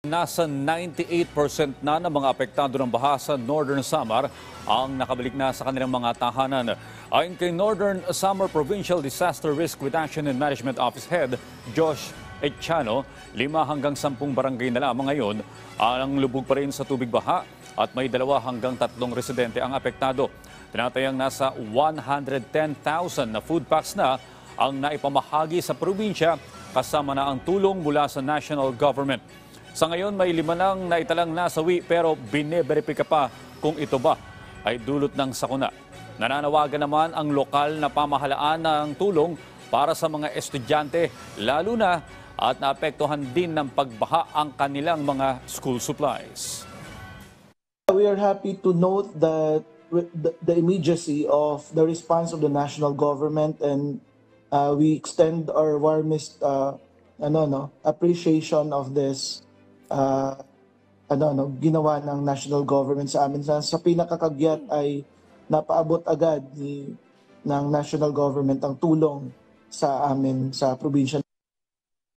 Nasa 98% na ng mga apektado ng baha sa Northern Samar ang nakabalik na sa kanilang mga tahanan. Ayon kay Northern Samar Provincial Disaster Risk Reduction and Management Office Head Josh Echano, 5 hanggang 10 barangay na lamang ngayon ang lubog pa rin sa tubig baha at may 2 hanggang 3 residente ang apektado. Tinatayang nasa 110,000 na food packs na ang naipamahagi sa probinsya kasama na ang tulong mula sa national government. Sa ngayon, may 5 nang naitalang nasawi pero bineberipika pa kung ito ba ay dulot ng sakuna. Nananawagan naman ang lokal na pamahalaan ng tulong para sa mga estudyante, lalo na at naapektuhan din ng pagbaha ang kanilang mga school supplies. We are happy to note that the immediacy of the response of the national government, and we extend our warmest appreciation of this ginawa ng national government sa amin. Sa pinakakagyat ay napaabot agad ng national government ang tulong sa amin sa probinsya.